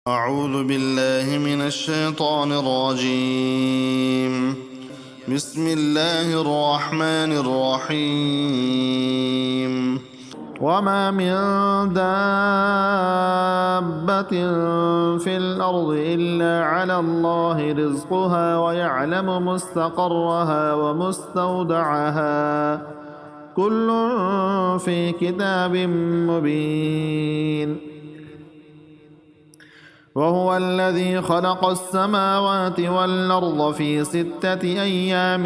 أعوذ بالله من الشيطان الرجيم. بسم الله الرحمن الرحيم. وما من دابة في الأرض إلا على الله رزقها ويعلم مستقرها ومستودعها كل في كتاب مبين. وهو الذي خلق السماوات والأرض في 6 أيام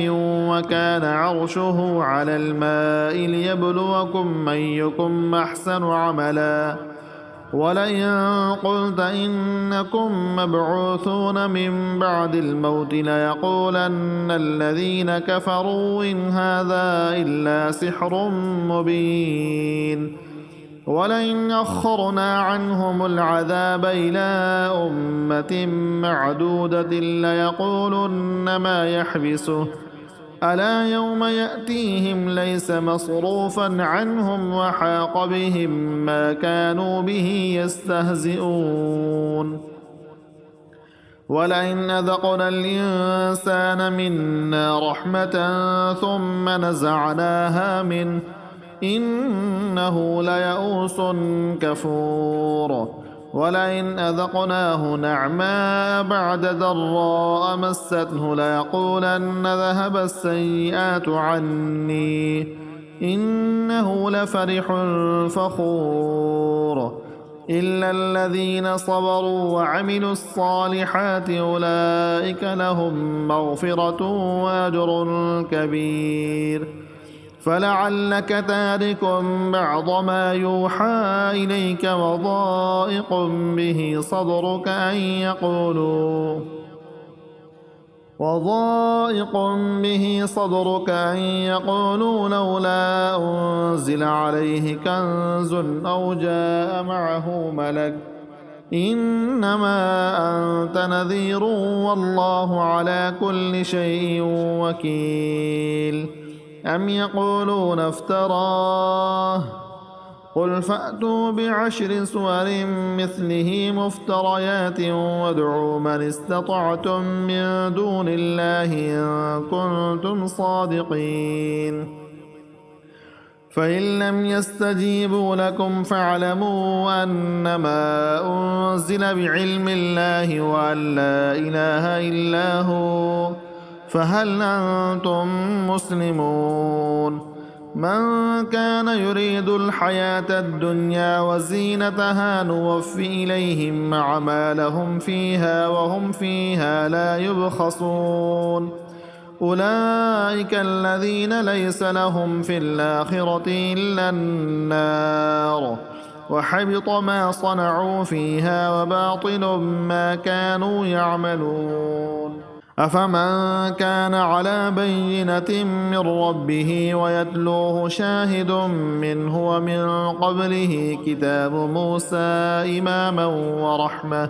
وكان عرشه على الماء ليبلوكم أيكم أحسن عملا ولئن قلت إنكم مبعوثون من بعد الموت ليقولن الذين كفروا إن هذا إلا سحر مبين. ولئن أخرنا عنهم العذاب إلى أمة معدودة ليقولن ما يحبسه ألا يوم يأتيهم ليس مصروفا عنهم وحاق بهم ما كانوا به يستهزئون. ولئن أذقنا الإنسان منا رحمة ثم نزعناها منه إنه ليئوس كفور. ولئن أذقناه نعماء بعد ضراء مسته ليقولن ذهب السيئات عني إنه لفرح فخور. إلا الذين صبروا وعملوا الصالحات أولئك لهم مغفرة وأجر كبير. فلعلك تارك بعض ما يوحى إليك وضائق به صدرك أن يقولوا لولا أنزل عليه كنز أو جاء معه ملك إنما أنت نذير والله على كل شيء وكيل. أم يقولون افتراه قل فأتوا ب10 سور مثله مفتريات وادعوا من استطعتم من دون الله إن كنتم صادقين. فإن لم يستجيبوا لكم فاعلموا أنما أنزل بعلم الله وأن لا إله إلا هو فهل أنتم مسلمون. من كان يريد الحياة الدنيا وزينتها نوفي إليهم أعمالهم فيها وهم فيها لا يبخسون. أولئك الذين ليس لهم في الآخرة إلا النار وحبط ما صنعوا فيها وباطل ما كانوا يعملون. أفمن كان على بينة من ربه ويتلوه شاهد منه ومن قبله كتاب موسى إماما ورحمة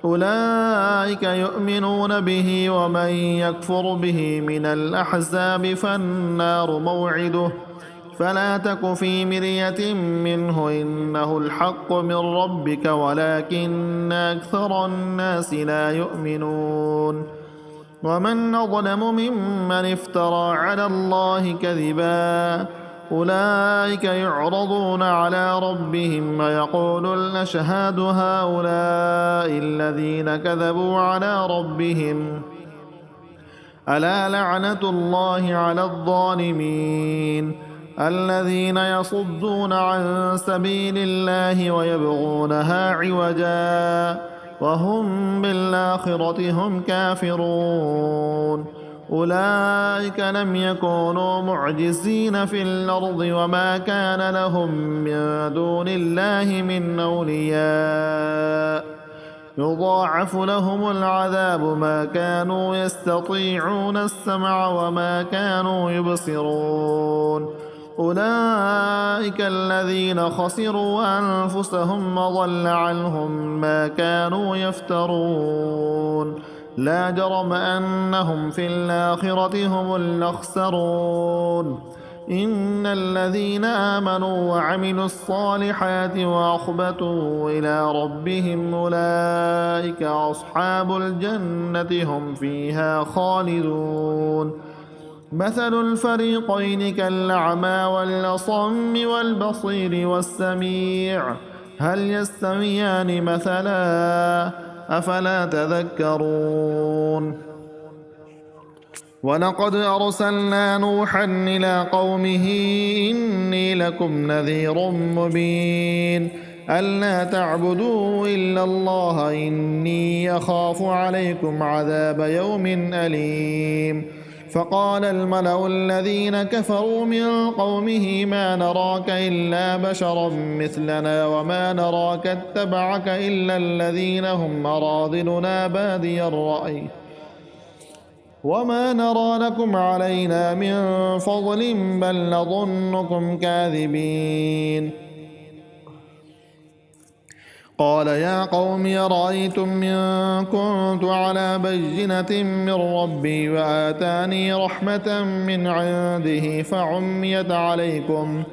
أولئك يؤمنون به ومن يكفر به من الأحزاب فالنار موعده فلا تك في مرية منه إنه الحق من ربك ولكن أكثر الناس لا يؤمنون. ومن أظلم ممن افترى على الله كذبا أولئك يعرضون على ربهم ويقول نشهد هؤلاء الذين كذبوا على ربهم ألا لعنة الله على الظالمين الذين يصدون عن سبيل الله ويبغونها عوجا وهم بالآخرة هم كافرون. أولئك لم يكونوا معجزين في الأرض وما كان لهم من دون الله من أولياء يضاعف لهم العذاب ما كانوا يستطيعون السمع وما كانوا يبصرون. أولئك الذين خسروا أنفسهم وضل عنهم ما كانوا يفترون. لا جرم أنهم في الآخرة هم الأخسرون. إن الذين آمنوا وعملوا الصالحات وأخبتوا إلى ربهم أولئك أصحاب الجنة هم فيها خالدون مثل الفريقين كالأعمى والأصم والبصير والسميع هل يستويان مثلا أفلا تذكرون ولقد أرسلنا نوحا إلى قومه إني لكم نذير مبين ألا تعبدوا إلا الله إني أخاف عليكم عذاب يوم أليم فقال الملأ الذين كفروا من قومه ما نراك إلا بشرا مثلنا وما نراك اتبعك إلا الذين هم أراذلنا بادي الرأي وما نرى لكم علينا من فضل بل نظنكم كاذبين قال يا قوم أرأيتم إن كنت على بينة من ربي وآتاني رحمة من عنده فعميت عليكم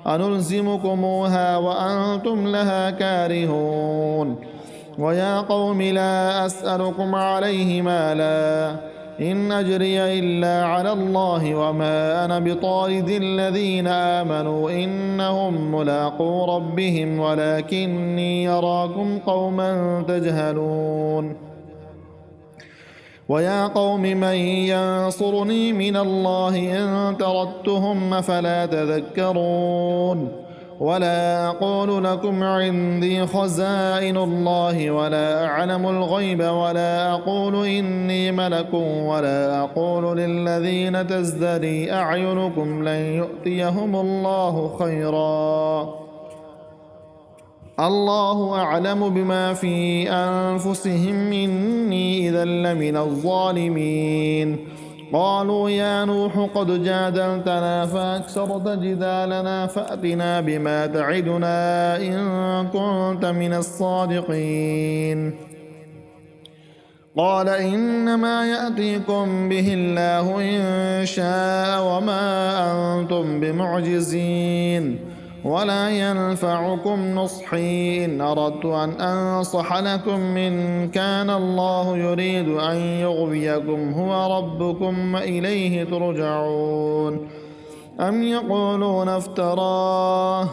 أنلزمكموها وأنتم لها كارهون ويا قوم لا أسألكم عليه مالا إن أجري إلا على الله وما أنا بطارد الذين آمنوا إنهم ملاقو ربهم ولكني أراكم قوما تجهلون ويا قوم من ينصرني من الله إن تردتهم فلا تذكرون ولا أقول لكم عندي خزائن الله ولا أعلم الغيب ولا أقول إني ملك ولا أقول للذين تزدري أعينكم لن يؤتيهم الله خيرا الله أعلم بما في أنفسهم إني إذا لمن الظالمين قالوا يا نوح قد جادلتنا فأكثرت جدالنا فأتنا بما تعدنا إن كنت من الصادقين قال إنما يأتيكم به الله إن شاء وما أنتم بمعجزين ولا ينفعكم نصحي إن أردت أن أنصح لكم إن كان الله يريد أن يغويكم هو ربكم وإليه ترجعون أم يقولون افتراه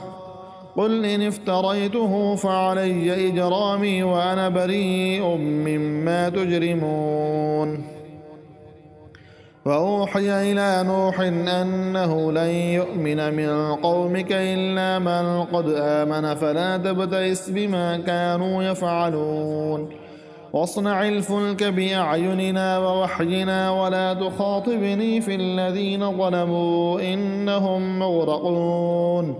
قل إن افتريته فعلي إجرامي وأنا بريء مما تجرمون وأوحي إلى نوح أنه لن يؤمن من قومك إلا من قد آمن فلا تبتئس بما كانوا يفعلون واصنع الفلك بأعيننا ووحينا ولا تخاطبني في الذين ظلموا إنهم مغرقون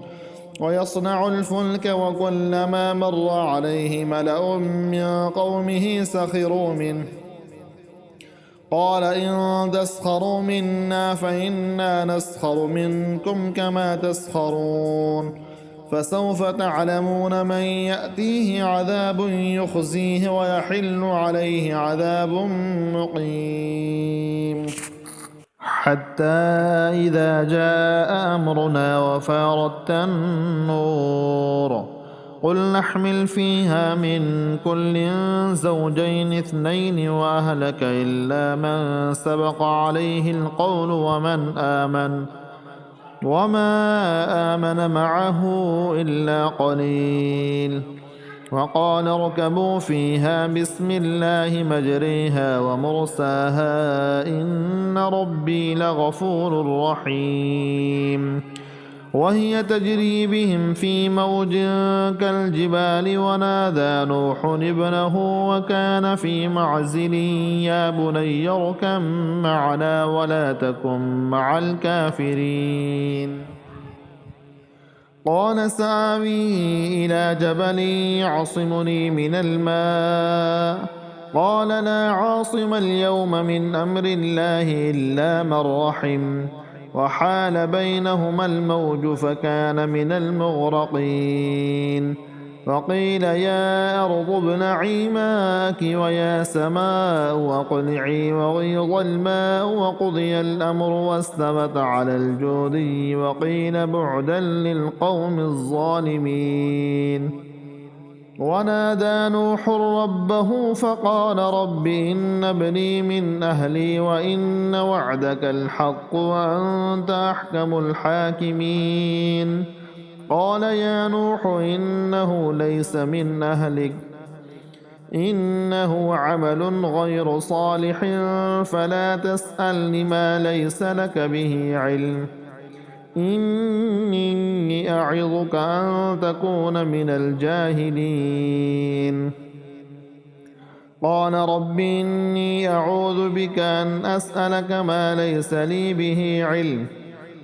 ويصنع الفلك وكلما مر عليه ملأ من قومه سخروا منه قال إن تسخروا منا فإنا نسخر منكم كما تسخرون فسوف تعلمون من يأتيه عذاب يخزيه ويحل عليه عذاب مقيم حتى إذا جاء أمرنا وفارت النور قل نحمل فيها من كل زوجين اثنين وأهلك إلا من سبق عليه القول وما آمن معه إلا قليل وقال اركبوا فيها بسم الله مجريها ومرساها إن ربي لغفور رحيم وهي تجري بهم في موج كالجبال ونادى نوح ابنه وكان في معزل يا بني اركب معنا ولا تكن مع الكافرين قال سآوي إلى جبل يعصمني من الماء قال لا عاصم اليوم من أمر الله إلا من رحم وحال بينهما الموج فكان من المغرقين وقيل يا أرض ابلعي ماءك ويا سماء أقلعي وغيض الماء وقضي الأمر واستوت على الجودي وقيل بعدا للقوم الظالمين. ونادى نوح ربه فقال رب إن ابني من أهلي وإن وعدك الحق وأنت أحكم الحاكمين. قال يا نوح إنه ليس من أهلك إنه عمل غير صالح فلا تسألني ما ليس لك به علم إني أعظك أن تكون من الجاهلين. قال رب إني أعوذ بك أن أسألك ما ليس لي به علم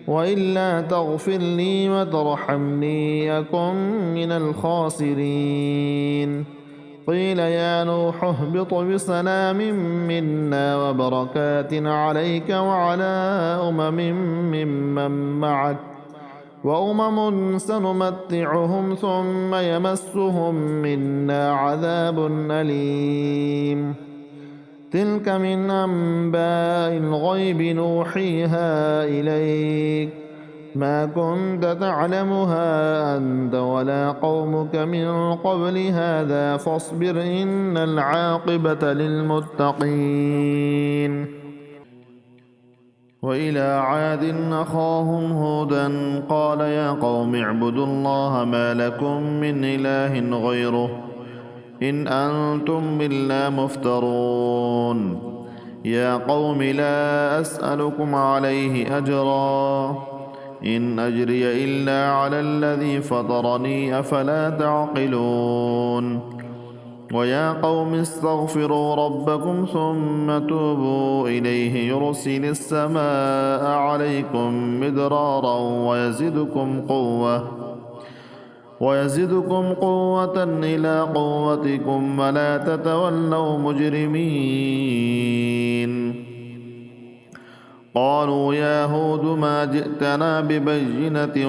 وإلا تغفر لي وترحمني أكن من الخاسرين. قيل يا نوح اهبط بسلام منا وبركات عليك وعلى ممن معك وأمم سنمتعهم ثم يمسهم منا عذاب أليم. تلك من أنباء الغيب نوحيها إليك ما كنت تعلمها أنت ولا قومك من قبل هذا فاصبر إن العاقبة للمتقين. وإلى عاد أخاهم هودا قال يا قوم اعبدوا الله ما لكم من إله غيره إن أنتم إلا مفترون. يا قوم لا أسألكم عليه أجرا إن أجري إلا على الذي فطرني أفلا تعقلون. ويا قوم استغفروا ربكم ثم توبوا إليه يرسل السماء عليكم مدرارا ويزدكم قوة إلى قوتكم ولا تتولوا مجرمين. قالوا يا هود ما جئتنا ببينة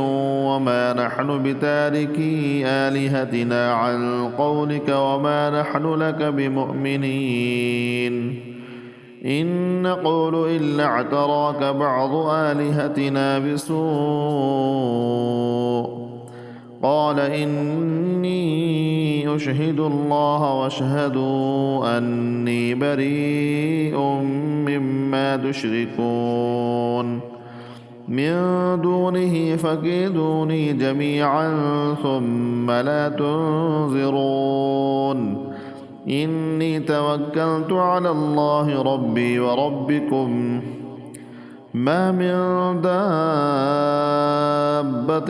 وما نحن بتاركي آلهتنا عن قولك وما نحن لك بمؤمنين إن نقول إلا اعتراك بعض آلهتنا بسوء. قال إني أشهد الله واشهدوا أني بريء مما تشركون من دونه فكيدوني جميعا ثم لا تنظرون. إني توكلت على الله ربي وربكم ما من دابة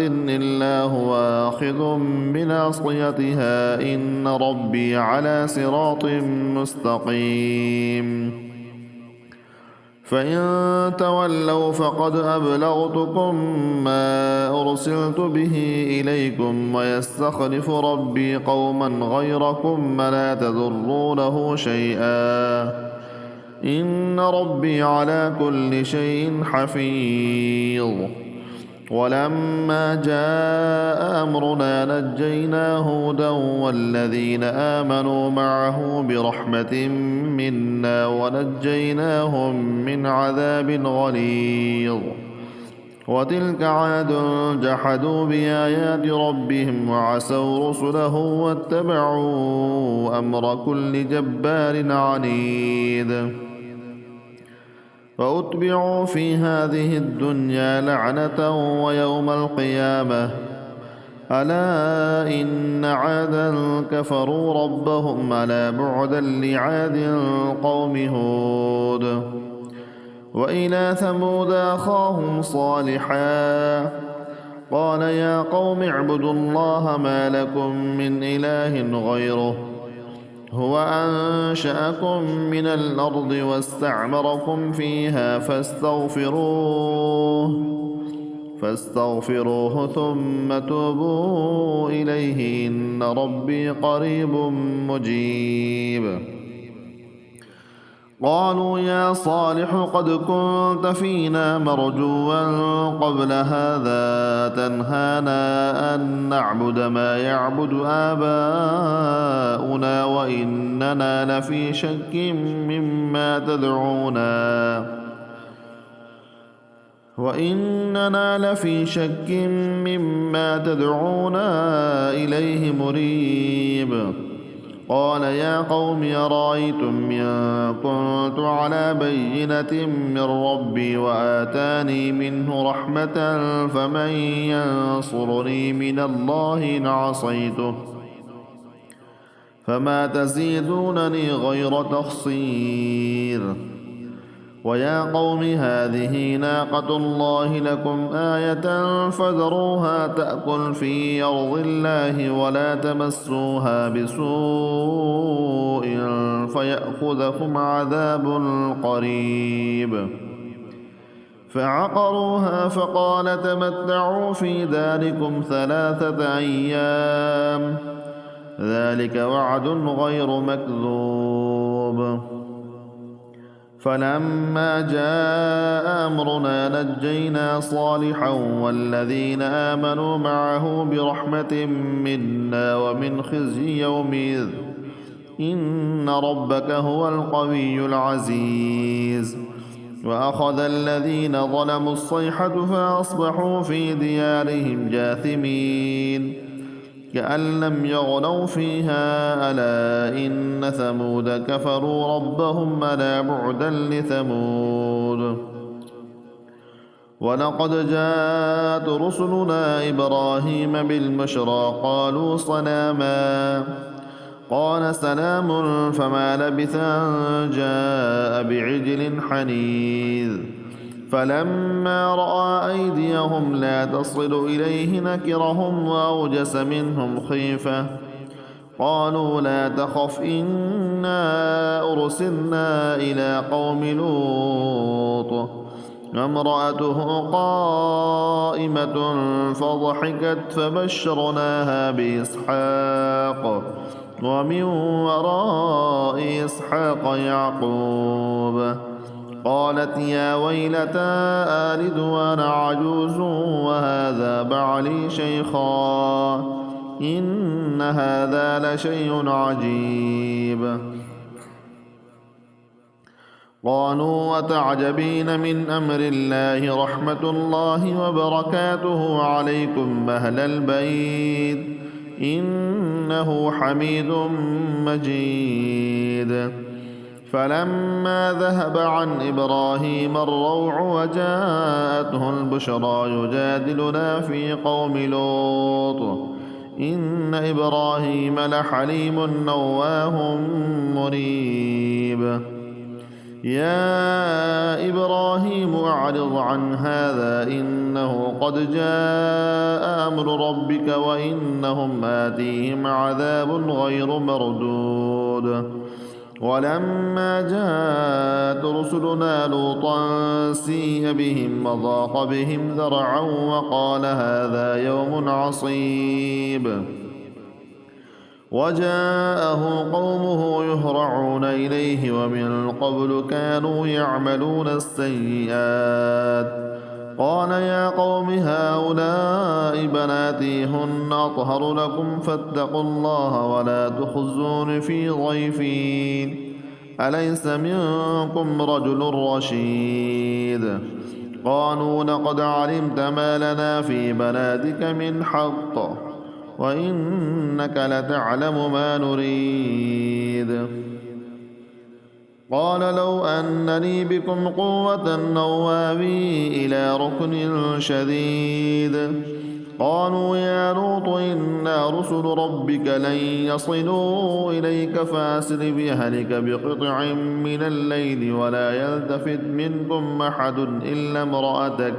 إلا هو آخذ بناصيتها إن ربي على صراط مستقيم. فإن تولوا فقد أبلغتكم ما أرسلت به إليكم ويستخلف ربي قوما غيركم ولا تضرونه شيئا إن ربي على كل شيء حفيظ. ولما جاء أمرنا نجينا هودا والذين آمنوا معه برحمة منا ونجيناهم من عذاب غليظ. وتلك عاد جحدوا بآيات ربهم وعصوا رسله واتبعوا أمر كل جبار عنيد. فأتبعوا في هذه الدنيا لعنة ويوم القيامة ألا إن عادا كفروا ربهم ألا بعدا لعاد قوم هود. وإلى ثمود أخاهم صالحا قال يا قوم اعبدوا الله ما لكم من إله غيره هو أنشأكم من الأرض واستعمركم فيها فاستغفروه ثم توبوا إليه إن ربي قريب مجيب. قالوا يا صالح قد كنت فينا مرجوا قبل هذا تنهانا أن نعبد ما يعبد آباؤنا وإننا لفي شك مما تدعونا إليه مريب. قال يا قوم أرأيتم إن كنت على بينة من ربي وآتاني منه رحمة فمن ينصرني من الله إن عصيته فما تزيدونني غير تخصير. ويا قوم هذه ناقة الله لكم آية فذروها تأكل في أرض الله ولا تمسوها بسوء فيأخذكم عذاب قريب. فعقروها فقال تمتعوا في داركم 3 أيام ذلك وعد غير مكذوب. فلما جاء أمرنا نجينا صالحا والذين آمنوا معه برحمة منا ومن خزي يومئذ إن ربك هو القوي العزيز. وأخذ الذين ظلموا الصيحة فأصبحوا في ديارهم جاثمين كأن لم يغنوا فيها ألا إن ثمود كفروا ربهم ألا بعدا لثمود. ولقد جاءت رسلنا إبراهيم بالبشرى قالوا سلاما قال سلام فما لبث أن جاء بعجل حنيذ. فلما رأى أيديهم لا تصل إليه نكرهم وأوجس منهم خيفة قالوا لا تخف إنا أرسلنا إلى قوم لوط وامرأته قائمة فضحكت فبشرناها بإسحاق ومن وراء إسحاق يعقوب. قالت يا ويلتى آلد وأنا عجوز وهذا بعلي شيخا إن هذا لشيء عجيب. قالوا وتعجبين من أمر الله رحمة الله وبركاته عليكم أهل البيت إنه حميد مجيد. فلما ذهب عن إبراهيم الروع وجاءته البشرى يجادلنا في قوم لوط إن إبراهيم لحليم نواه مريب. يا إبراهيم أعرض عن هذا إنه قد جاء أمر ربك وإنهم آتيهم عذاب غير مردود. ولما جاءت رسلنا لوطا سيء بهم وضاق بهم ذرعا وقال هذا يوم عصيب. وجاءه قومه يهرعون إليه ومن قبل كانوا يعملون السيئات قال يا قوم هؤلاء بناتي هن أطهر لكم فاتقوا الله ولا تخزون في ضيفي أليس منكم رجل رشيد. قالوا لقد علمت ما لنا في بناتك من حق وإنك لتعلم ما نريد. قال لو أن لي بكم قوة أو آوي إلى ركن شديد. قالوا يا لوط إنا رسل ربك لن يصلوا إليك فأسر بأهلك بقطع من الليل ولا يلتفت منكم أحد إلا امرأتك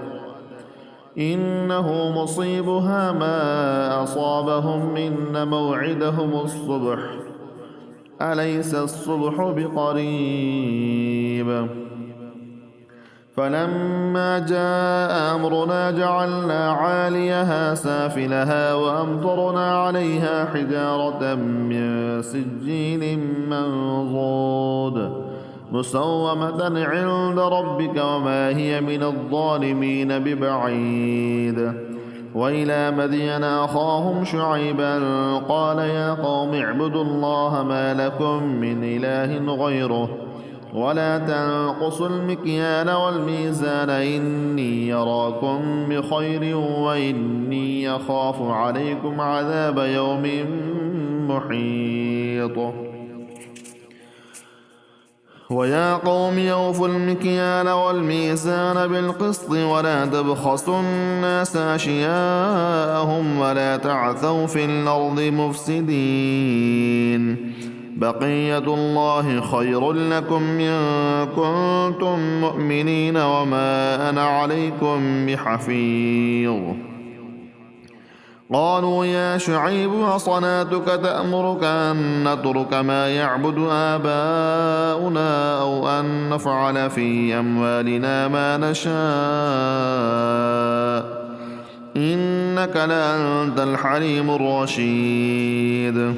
إنه مصيبها ما أصابهم إن موعدهم الصبح أليس الصبح بقريب. فلما جاء أمرنا جعلنا عاليها سافلها وأمطرنا عليها حجارة من سجيل منضود مسومة عند ربك وما هي من الظالمين ببعيد. وإلى مدين أخاهم شعيبا قال يا قوم اعبدوا الله ما لكم من إله غيره ولا تنقصوا المكيال والميزان إني يراكم بخير وإني يخاف عليكم عذاب يوم محيط. ويا قوم أوفوا المكيال والميزان بالقسط ولا تبخسوا الناس أشياءهم ولا تعثوا في الأرض مفسدين. بقية الله خير لكم إن كنتم مؤمنين وما أنا عليكم بحفيظ. قالوا يا شعيب أصلاتك تأمرك أن نترك ما يعبد آباؤنا أو أن نفعل في أموالنا ما نشاء إنك لأنت الحليم الرشيد.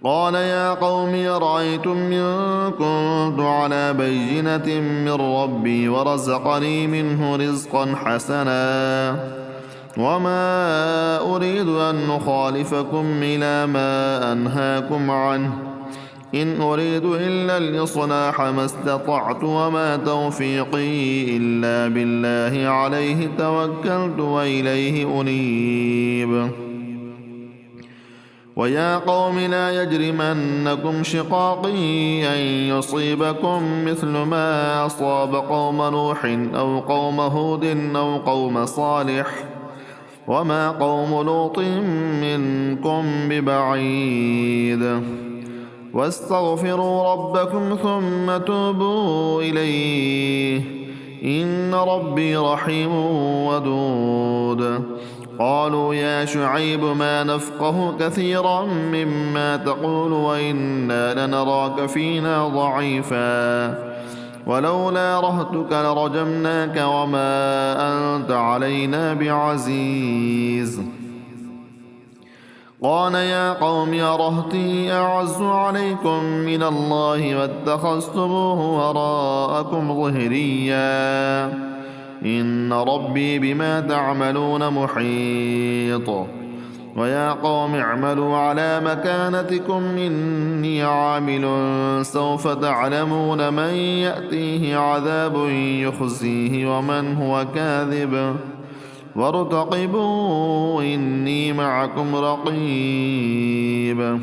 قال يا قوم أرأيتم إن كنت على بينة من ربي ورزقني منه رزقا حسنا وما أريد أن أخالفكم إلى ما أنهاكم عنه إن أريد إلا الإصلاح ما استطعت وما توفيقي إلا بالله عليه توكلت وإليه أنيب. ويا قوم لا يجرمنكم شقاقي أن يصيبكم مثل ما أصاب قوم نوح أو قوم هود أو قوم صالح وما قوم لوط منكم ببعيد. واستغفروا ربكم ثم توبوا إليه إن ربي رحيم ودود. قالوا يا شعيب ما نفقه كثيرا مما تقول وإنا لنراك فينا ضعيفا ولولا رهتك لرجمناك وما أنت علينا بعزيز. قال يا قوم رهطي أعز عليكم من الله واتخذتموه وراءكم ظهريا إن ربي بما تعملون محيط. ويا قوم اعملوا على مكانتكم إني عامل سوف تعلمون من يأتيه عذاب يخزيه ومن هو كاذب وارتقبوا إني معكم رقيب.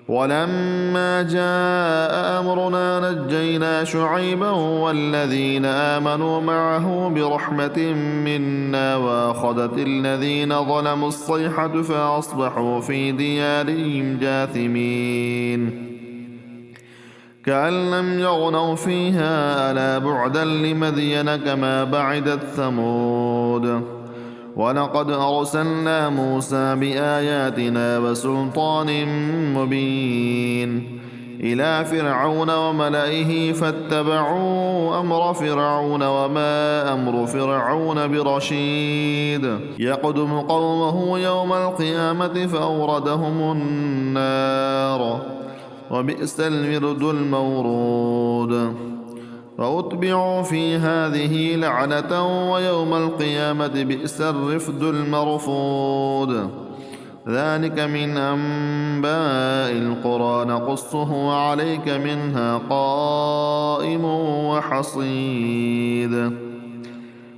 ولما جاء أمرنا نجينا شعيبا والذين آمنوا معه برحمة منا وأخذت الذين ظلموا الصيحة فأصبحوا في ديارهم جاثمين كأن لم يغنوا فيها ألا بعدا لمدين كما بعدت ثمود. ولقد أرسلنا موسى بآياتنا وسلطان مبين إلى فرعون وملئه فاتبعوا أمر فرعون وما أمر فرعون برشيد يقدم قومه يوم القيامة فأوردهم النار وبئس الورد المورود. فأتبعوا في هذه لعنة ويوم القيامة بئس الرفد المرفود. ذلك من أنباء القرى نقصه عليك منها قائم وحصيد.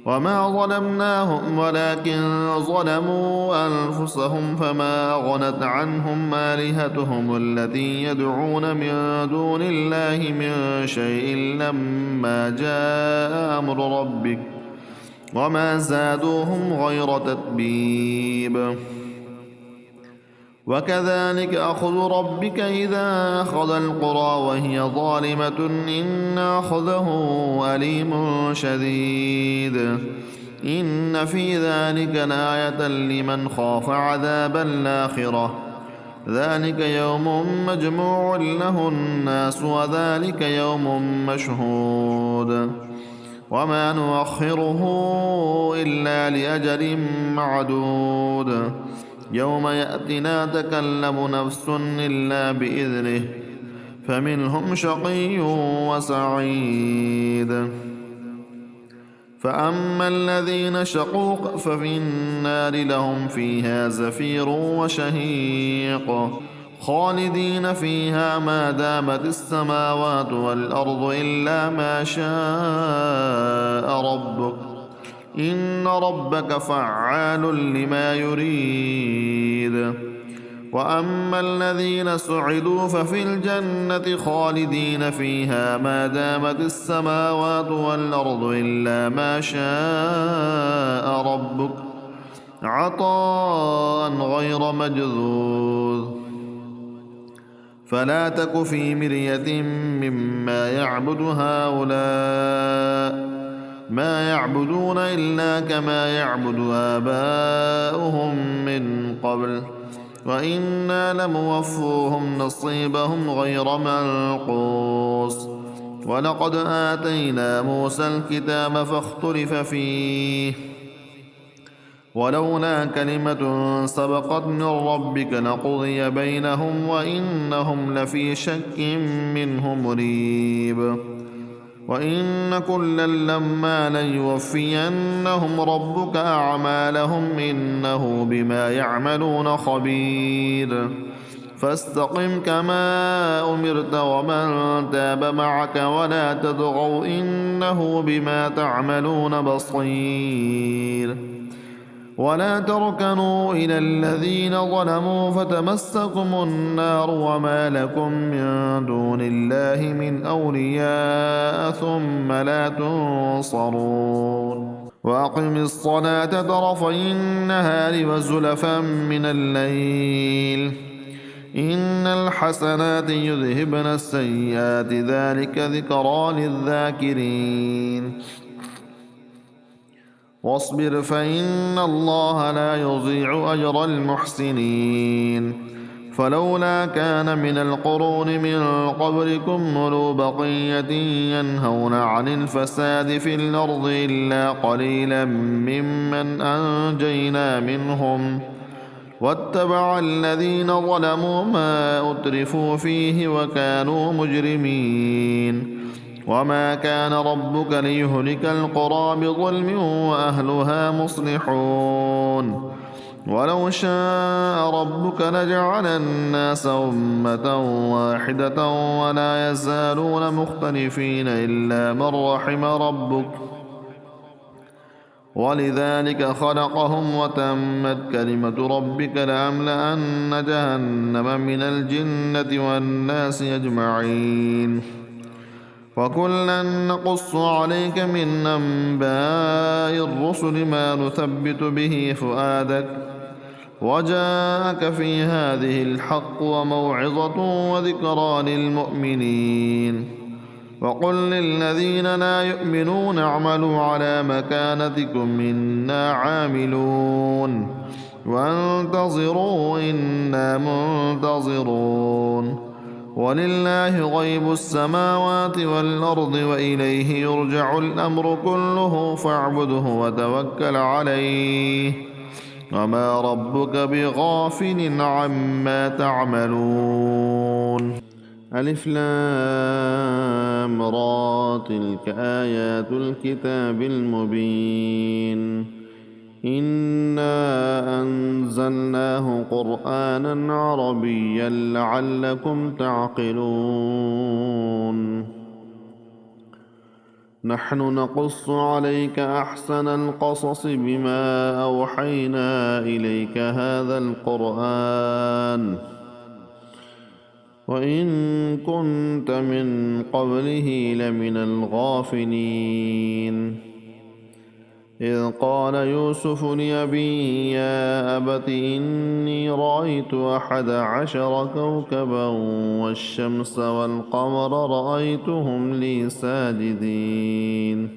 وما ظلمناهم ولكن ظلموا أنفسهم فما أغنت عنهم آلهتهم التي يدعون من دون الله من شيء لما جاء أمر ربك وما زادوهم غير تتبيب. وكذلك أخذ ربك إذا أخذ القرى وهي ظالمة إن أخذه أليم شديد. إن في ذلك لآية لمن خاف عذاب الآخرة. ذلك يوم مجموع له الناس وذلك يوم مشهود وما نؤخره إلا لأجل معدود. يوم يأتي لا تكلم نفس إلا بإذنه فمنهم شقي وسعيد. فأما الذين شقوا ففي النار لهم فيها زفير وشهيق خالدين فيها ما دامت السماوات والأرض إلا ما شاء ربك إن ربك فعال لما يريد. وأما الذين سعدوا ففي الجنة خالدين فيها ما دامت السماوات والأرض إلا ما شاء ربك عطاء غير مجذوذ. فلا تك في مرية مما يعبد هؤلاء ما يعبدون إلا كما يعبد آباؤهم من قبل وإنا لموفوهم نصيبهم غير منقوص. ولقد آتينا موسى الكتاب فاختلف فيه ولولا كلمة سبقت من ربك لقضي بينهم وإنهم لفي شك منه مريب. وإن كلا لما ليوفينهم ربك أعمالهم إنه بما يعملون خبير. فاستقم كما أمرت ومن تاب معك ولا تطغوا إنه بما تعملون بصير. ولا تركنوا إلى الذين ظلموا فتمسكم النار وما لكم من دون الله من أولياء ثم لا تنصرون. وأقم الصلاة طرفي النهار وزلفا من الليل إن الحسنات يذهبن السيئات ذلك ذكرى للذاكرين. واصبر فإن الله لا يضيع أجر المحسنين. فلولا كان من القرون من قبلكم أولو بقية ينهون عن الفساد في الأرض إلا قليلا ممن أنجينا منهم واتبع الذين ظلموا ما أترفوا فيه وكانوا مجرمين. وما كان ربك ليهلك القرى بظلم وأهلها مصلحون. ولو شاء ربك لجعل الناس أمة واحدة ولا يزالون مختلفين إلا من رحم ربك ولذلك خلقهم وتمت كلمة ربك لأملأن جهنم من الجنة والناس أجمعين. وكلا نقص عليك من أنباء الرسل ما نثبت به فؤادك وجاءك في هذه الحق وموعظة وذكرى للمؤمنين. وقل للذين لا يؤمنون اعملوا على مكانتكم إنا عاملون وانتظروا إنا منتظرون. ولله غيب السماوات والأرض وإليه يرجع الأمر كله فاعبده وتوكل عليه وما ربك بغافل عما تعملون. ألف لام را تلك آيات الكتاب المبين إنا أنزلناه قرآنا عربيا لعلكم تعقلون. نحن نقص عليك أحسن القصص بما أوحينا إليك هذا القرآن وإن كنت من قبله لمن الغافلين. إذ قال يوسف لأبيه يا أبت إني رأيت 11 كوكبا والشمس والقمر رأيتهم لي ساجدين.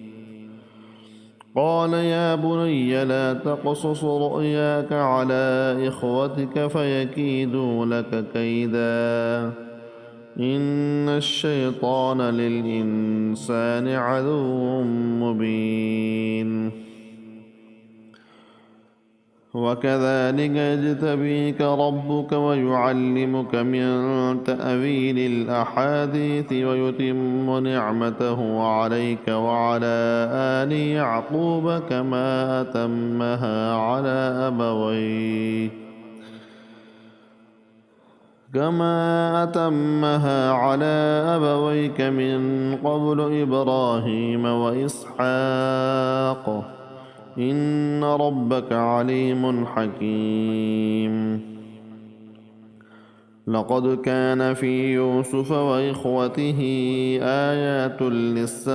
قال يا بني لا تقصص رؤياك على إخوتك فيكيدوا لك كيدا إن الشيطان للإنسان عدو مبين. وكذلك يجتبيك ربك ويعلمك من تأويل الأحاديث ويتم نعمته عليك وعلى آل يعقوب كما أتمها على أبويك من قبل إبراهيم وإسحاق إن ربك عليم حكيم. لقد كان في يوسف وإخوته آيات للسائلين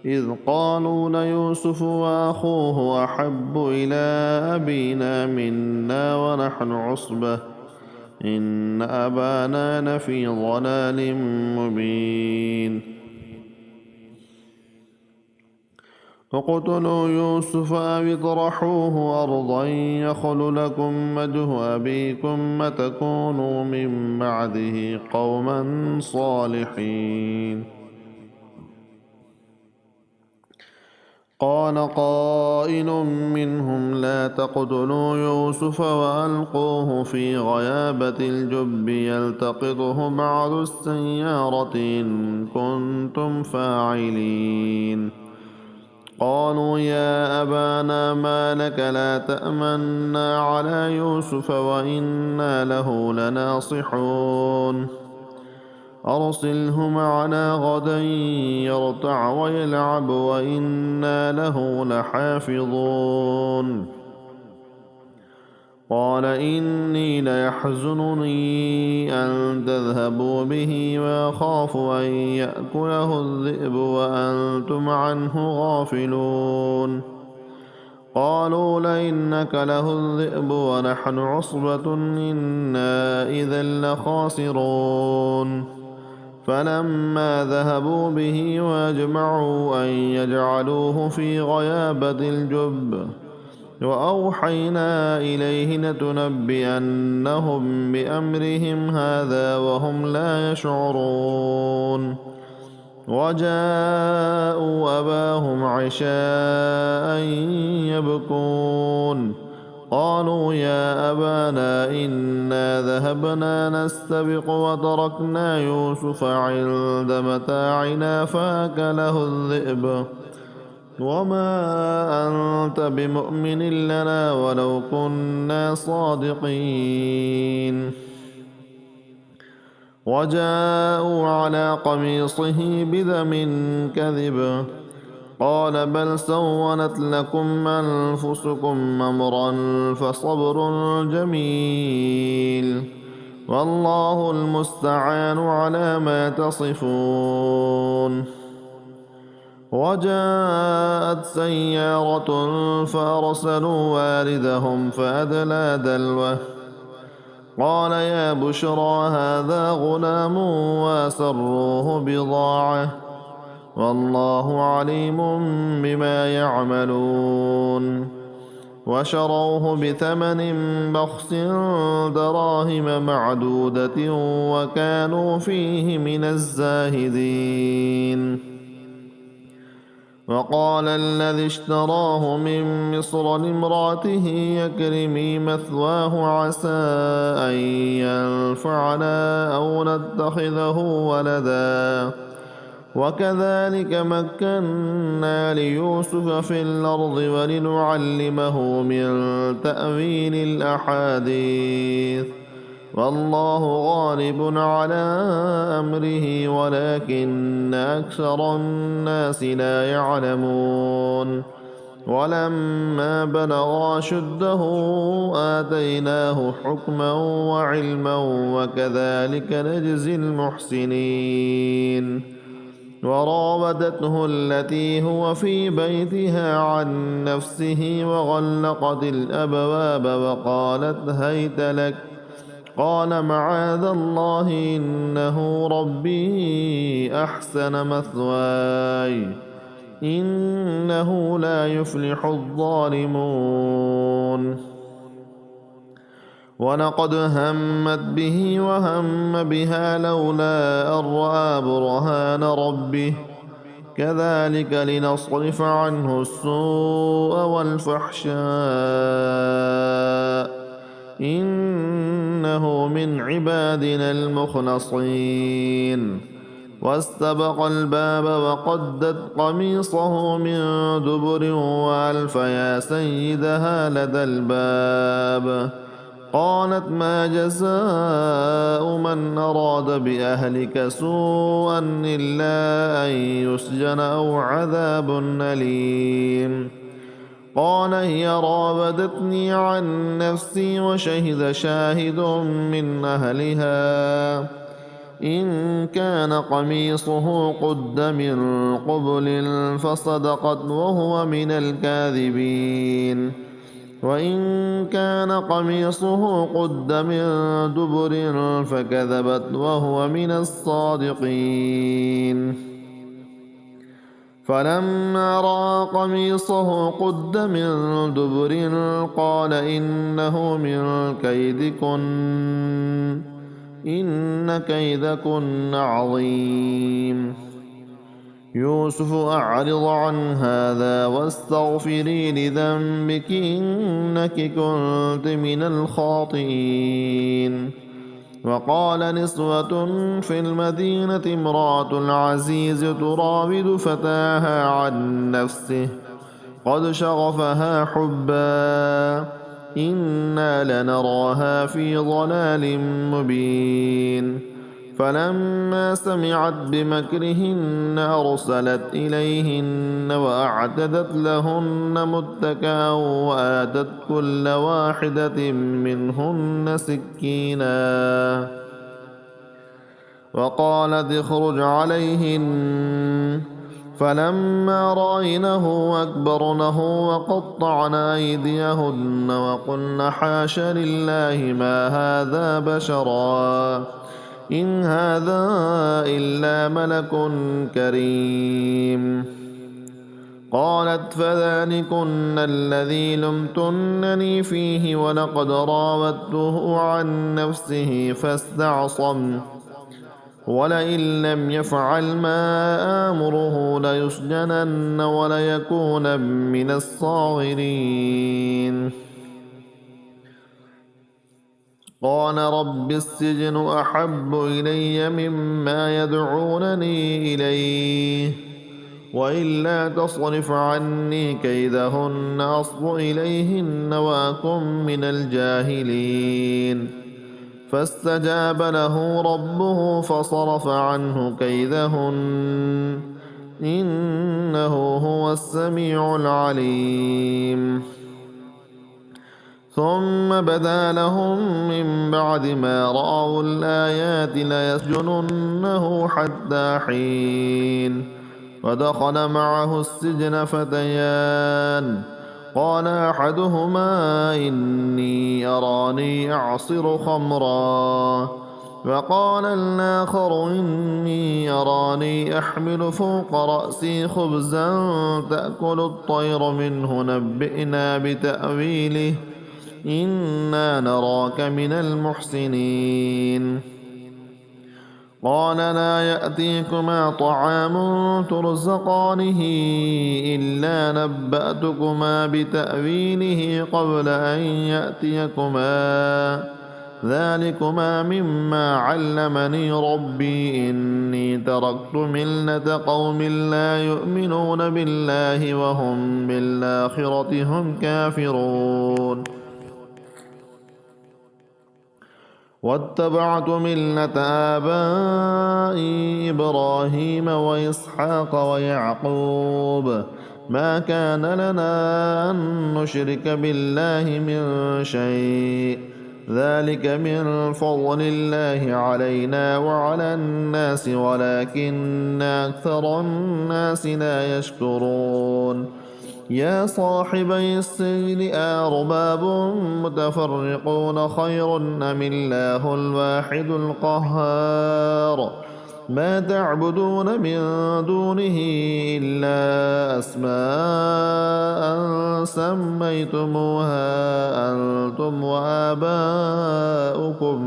إذ قالوا ليوسف وأخوه أحب إلى أبينا منا ونحن عصبة إن أبانا لفي ضلال مبين. اقتلوا يوسف أو اطرحوه أرضا يخل لكم وجه أبيكم وتكونوا من بعده قوما صالحين. قال قائل منهم لا تقتلوا يوسف وألقوه في غيابة الجب يلتقطه بعض السيارة إن كنتم فاعلين. قالوا يا أبانا ما لك لا تأمنا على يوسف وإنا له لناصحون أرسله معنا غدا يرتع ويلعب وإنا له لحافظون. قال إني ليحزنني أن تذهبوا به وأخاف أن يأكله الذئب وأنتم عنه غافلون. قالوا لئن أكله الذئب ونحن عصبة إنا إذا لخاسرون. فلما ذهبوا به وأجمعوا أن يجعلوه في غيابة الجب وأوحينا إليه لتنبئنهم بأمرهم هذا وهم لا يشعرون. وجاءوا أباهم عشاء يبكون قالوا يا أبانا إنا ذهبنا نستبق وتركنا يوسف عند متاعنا فأكله الذئب وما أنت بمؤمن لنا ولو كنا صادقين. وجاءوا على قميصه بدم كذب قال بل سولت لكم أنفسكم أمرا فصبر جميل والله المستعان على ما تصفون. وجاءت سيارة فأرسلوا واردهم فأدلى دلوه قال يا بشرى هذا غلام وأسروه بضاعة والله عليم بما يعملون. وشروه بثمن بخس دراهم معدودة وكانوا فيه من الزاهدين. وقال الذي اشتراه من مصر لامرأته اكرمي مثواه عسى أن ينفعنا أو نتخذه ولدا وكذلك مكنا ليوسف في الأرض ولنعلمه من تأويل الأحاديث والله غالب على أمره ولكن أكثر الناس لا يعلمون. ولما بلغ أشده آتيناه حكما وعلما وكذلك نجزي المحسنين. وراودته التي هو في بيتها عن نفسه وغلقت الأبواب وقالت هيت لك قال معاذ الله إنه ربي أحسن مثواي إنه لا يفلح الظالمون. ولقد همت به وهم بها لولا أن رأى برهان ربه كذلك لنصرف عنه السوء والفحشاء إنه من عبادنا المخلصين. واستبق الباب وقدت قميصه من دبر وألف يا سيدها لدى الباب. قالت ما جزاء من أراد بأهلك سوءا إلا أن يسجن أو عذاب أليم. قال هي راودتني عن نفسي وشهد شاهد من أهلها إن كان قميصه قد من قبل فصدقت وهو من الكاذبين وإن كان قميصه قد من دبر فكذبت وهو من الصادقين. فلما رأى قميصه قد من دبر قال إنه من كيدكن إن كيدكن عظيم. يوسف أعرض عن هذا واستغفري لذنبك إنك كنت من الخاطئين. وقال نسوة في المدينة امرأة العزيز تراود فتاها عن نفسه قد شغفها حبا إنا لنراها في ضلال مبين. فلما سمعت بمكرهن أرسلت إليهن وأعتدت لهن متكئا وآتت كل واحدة منهن سكينا وقالت اخرج عليهن. فلما رأينه أكبرنه وقطعن أيديهن وقلن حاش لله ما هذا بشرا إن هذا إلا ملك كريم. قالت فذلكن الذي لمتنني فيه ولقد راودته عن نفسه فاستعصم ولئن لم يفعل ما آمره ليسجنن وليكون من الصاغرين. قال رب السجن أحب إلي مما يدعونني إليه وإلا تصرف عني كيدهن أصب إليهن وأكن من الجاهلين. فاستجاب له ربه فصرف عنه كيدهن إنه هو السميع العليم. ثم بدا لهم من بعد ما رأوا الآيات ليسجننه حتى حين. ودخل معه السجن فتيان قال أحدهما إني أراني أعصر خمرا وقال الآخر إني أراني أحمل فوق رأسي خبزا تأكل الطير منه نبئنا بتأويله إنا نراك من المحسنين. قال لا يأتيكما طعام ترزقانه إلا نبأتكما بتأويله قبل أن يأتيكما ذلكما مما علمني ربي إني تركت ملة قوم لا يؤمنون بالله وهم بالآخرة هم كافرون واتبعت ملة آبائي إبراهيم وإسحاق ويعقوب ما كان لنا أن نشرك بالله من شيء ذلك من فضل الله علينا وعلى الناس ولكن أكثر الناس لا يشكرون. يا صاحبي السجن أرباب متفرقون خير أم الله الواحد القهار ما تعبدون من دونه إلا أسماء سميتموها أنتم وآباؤكم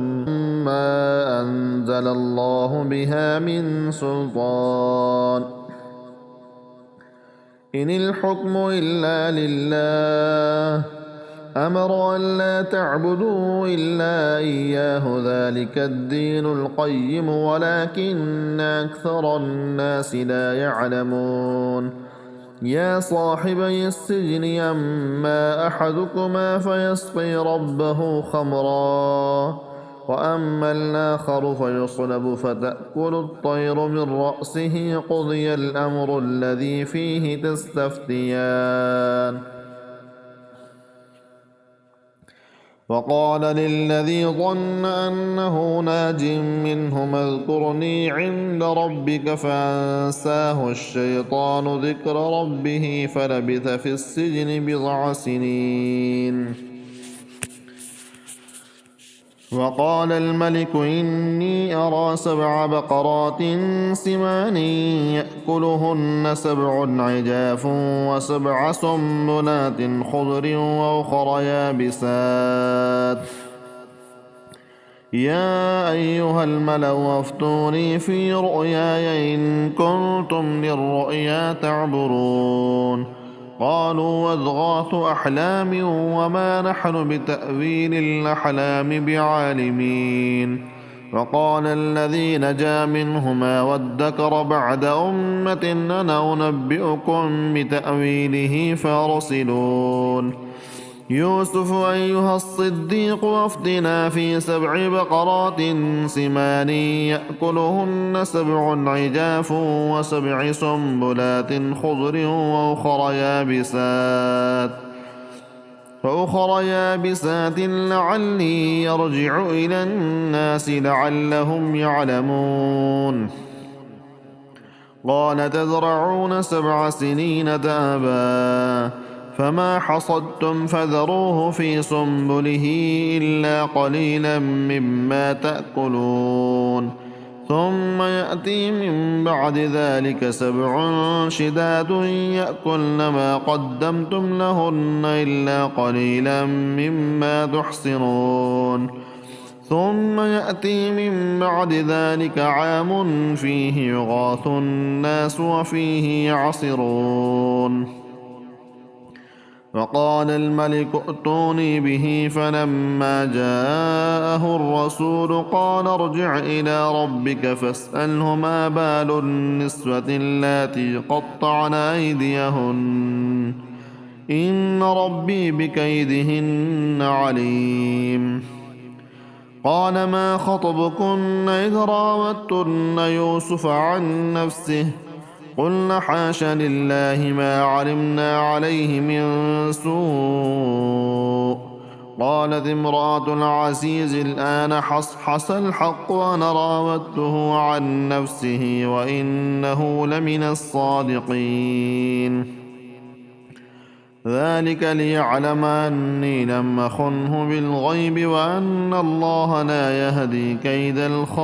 ما أنزل الله بها من سلطان إن الحكم إلا لله أمر أن لا تعبدوا إلا إياه ذلك الدين القيم ولكن أكثر الناس لا يعلمون يا صاحبي السجن أما أحدكما فيسقي ربه خمرا وأما الآخر فيصلب فتأكل الطير من رأسه قضي الأمر الذي فيه تستفتيان وقال للذي ظن أنه ناج منهما اذكرني عند ربك فأنساه الشيطان ذكر ربه فلبث في السجن بضع سنين وقال الملك إني أرى 7 بقرات سمان يأكلهن 7 عجاف و7 سنبلات خضر وأخر يابسات يا أيها الملأ أفتوني في رؤياي إن كنتم للرؤيا تعبرون قالوا واضغاث أحلام وما نحن بتأويل الأحلام بعالمين وقال الذي نجا منهما وادكر بعد أمة أنا أنبئكم بتأويله فارسلون يوسف أيها الصديق وافتنا في 7 بقرات سمان يأكلهن 7 عجاف و7 سنبلات خضر وأخر يابسات لعلي يرجع إلى الناس لعلهم يعلمون قال تزرعون 7 سنين دابا فما حصدتم فذروه في سنبله إلا قليلا مما تأكلون ثم يأتي من بعد ذلك 7 شداد يأكلن ما قدمتم لهن إلا قليلا مما تحصنون ثم يأتي من بعد ذلك عام فيه يغاث الناس وفيه يعصرون وقال الملك ائتوني به فلما جاءه الرسول قال ارجع إلى ربك فاسأله ما بال النسوة اللاتي قطعن أيديهن إن ربي بكيدهن عليم قال ما خطبكن إذ راوتن يوسف عن نفسه قلنا حاش لله ما علمنا عليه من سوء قالت امرأة العزيز الآن حصحص الحق وأنا راودته عن نفسه وإنه لمن الصادقين ذلك ليعلم أني لم أخنه بالغيب وأن الله لا يهدي كيد الخائنين